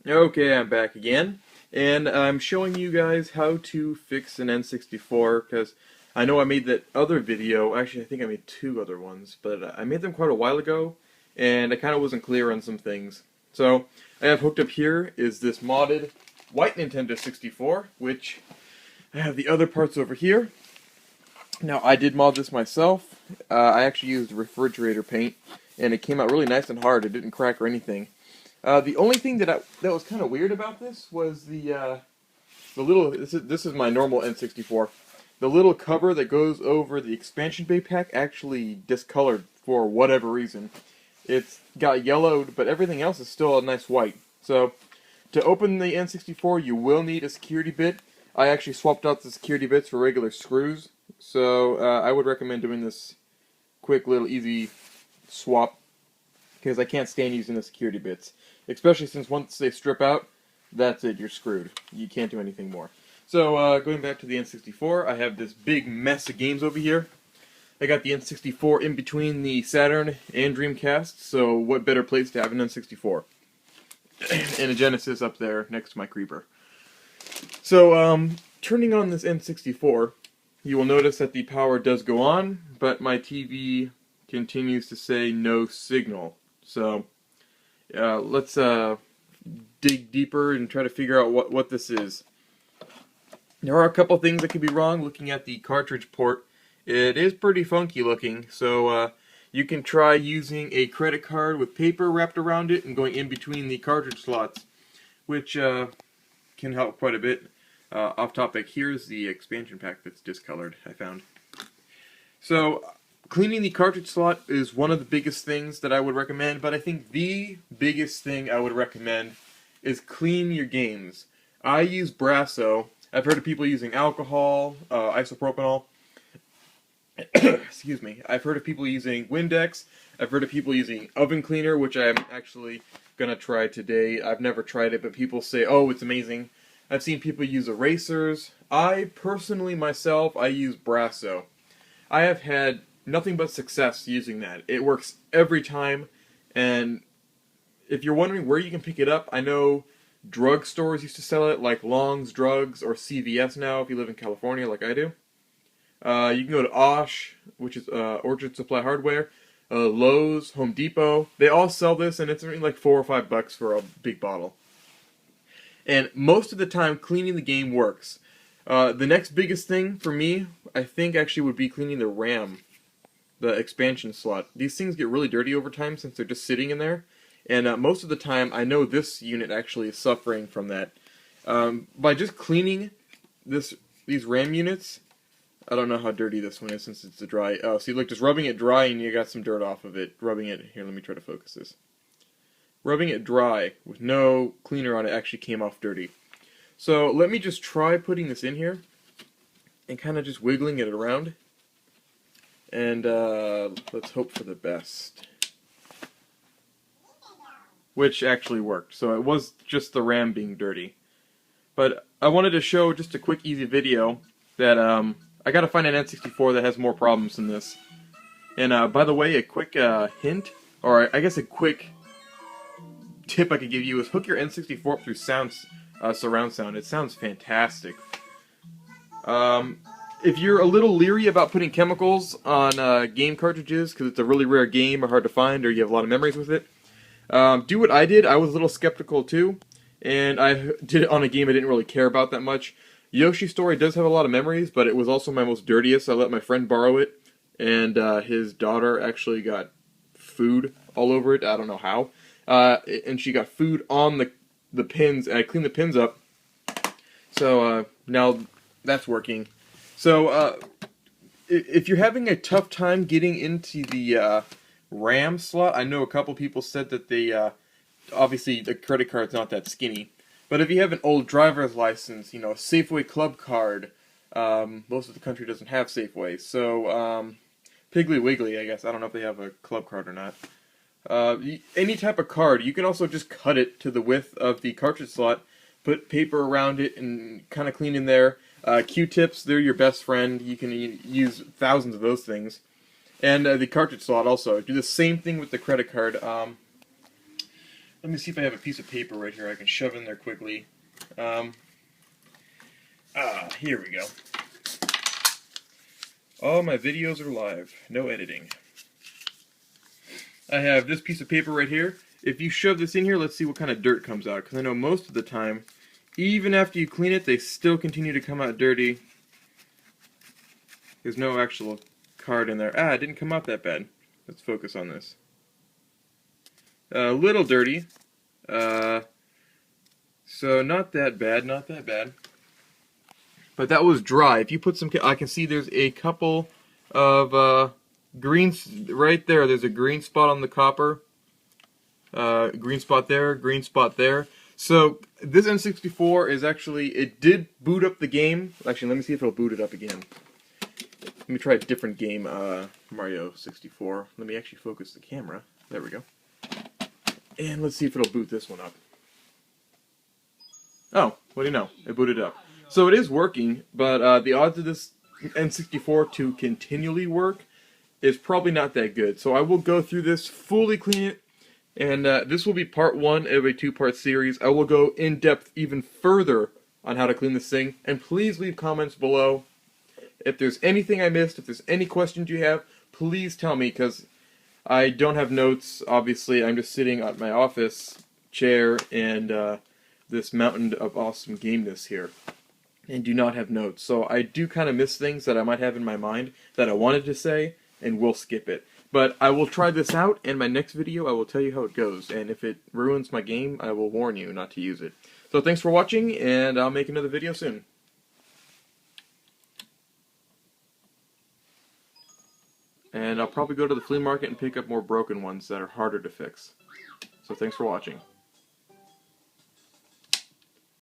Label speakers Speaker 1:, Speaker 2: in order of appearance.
Speaker 1: Okay, I'm back again, and I'm showing you guys how to fix an N64, because I know I made that other video. Actually, I think I made two other ones, but I made them quite a while ago, and I kind of wasn't clear on some things. So, I have hooked up here is this modded white Nintendo 64, which I have the other parts over here. Now, I did mod this myself. I actually used refrigerator paint, and it came out really nice and hard. It didn't crack or anything. The only thing that was kind of weird about this was the little. This is my normal N64. The little cover that goes over the expansion bay pack actually discolored for whatever reason. It's got yellowed, but everything else is still a nice white. So to open the N64, you will need a security bit. I actually swapped out the security bits for regular screws. So I would recommend doing this quick little easy swap because I can't stand using the security bits. Especially since once they strip out, that's it, you're screwed. You can't do anything more. So, going back to the N64, I have this big mess of games over here. I got the N64 in between the Saturn and Dreamcast, so what better place to have an N64? And a Genesis up there next to my Creeper. So, turning on this N64, you will notice that the power does go on, but my TV continues to say no signal. So, let's dig deeper and try to figure out what this is. There are a couple things that could be wrong looking at the cartridge port. It is pretty funky looking, so you can try using a credit card with paper wrapped around it and going in between the cartridge slots, which can help quite a bit. Off topic, here's the expansion pack that's discolored, I found. So, cleaning the cartridge slot is one of the biggest things that I would recommend, but I think the biggest thing I would recommend is clean your games. I use Brasso. I've heard of people using alcohol, isopropanol. Excuse me. I've heard of people using Windex. I've heard of people using oven cleaner, which I'm actually going to try today. I've never tried it, but people say, oh, it's amazing. I've seen people use erasers. I personally, myself, I use Brasso. I have had nothing but success using that. It works every time, and if you're wondering where you can pick it up, I know drugstores used to sell it, like Long's Drugs or CVS now, if you live in California like I do. You can go to Osh, which is Orchard Supply Hardware, Lowe's, Home Depot. They all sell this, and it's only like $4 or $5 for a big bottle. And most of the time, cleaning the game works. The next biggest thing for me, I think, actually would be cleaning the RAM, the expansion slot. These things get really dirty over time since they're just sitting in there. And most of the time, I know this unit actually is suffering from that. By just cleaning these RAM units, I don't know how dirty this one is since it's a dry. Oh, see, look, just rubbing it dry and you got some dirt off of it. Rubbing it, here, let me try to focus this. Rubbing it dry with no cleaner on it actually came off dirty. So let me just try putting this in here and kind of just wiggling it around. And let's hope for the best. Which actually worked. So it was just the RAM being dirty. But I wanted to show just a quick, easy video that I gotta find an N64 that has more problems than this. And by the way, a quick hint, or I guess a quick tip I could give you is hook your N64 up through surround sound. It sounds fantastic. If you're a little leery about putting chemicals on game cartridges because it's a really rare game or hard to find or you have a lot of memories with it, do what I did. I was a little skeptical too, and I did it on a game I didn't really care about that much. Yoshi's Story does have a lot of memories, but it was also my most dirtiest. I let my friend borrow it, and his daughter actually got food all over it. I don't know how. And she got food on the pins, and I cleaned the pins up. So now that's working. So if you're having a tough time getting into the RAM slot, I know a couple people said that they obviously the credit card's not that skinny. But if you have an old driver's license, you know, a Safeway Club card, most of the country doesn't have Safeway. So, Piggly Wiggly, I guess. I don't know if they have a club card or not. Any type of card, you can also just cut it to the width of the cartridge slot, put paper around it, and kind of clean in there. Q-tips, they're your best friend. You can use thousands of those things. And the cartridge slot also. Do the same thing with the credit card. Let me see if I have a piece of paper right here I can shove in there quickly. Here we go. All my videos are live, no editing. I have this piece of paper right here. If you shove this in here, let's see what kind of dirt comes out, because I know most of the time, even after you clean it, they still continue to come out dirty. There's no actual card in there. It didn't come out that bad. Let's focus on this. A little dirty. So not that bad, not that bad. But that was dry. If you put some, I can see there's a couple of greens right there. There's a green spot on the copper. Green spot there, green spot there. So this N64 is actually, it did boot up the game. Actually, let me see if it'll boot it up again. Let me try a different game, Mario 64. Let me actually focus the camera. There we go. And let's see if it'll boot this one up. Oh, what do you know? It booted up. So it is working, but the odds of this N64 to continually work is probably not that good. So I will go through this, fully clean it, and this will be part 1 of a 2-part series. I will go in depth even further on how to clean this thing, and please leave comments below. If there's anything I missed, if there's any questions you have, please tell me, because I don't have notes. Obviously, I'm just sitting at my office chair and this mountain of awesome gameness here, and do not have notes. So I do kind of miss things that I might have in my mind that I wanted to say, and will skip it. But I will try this out, and my next video I will tell you how it goes, and if it ruins my game, I will warn you not to use it. So thanks for watching, and I'll make another video soon. And I'll probably go to the flea market and pick up more broken ones that are harder to fix. So thanks for watching.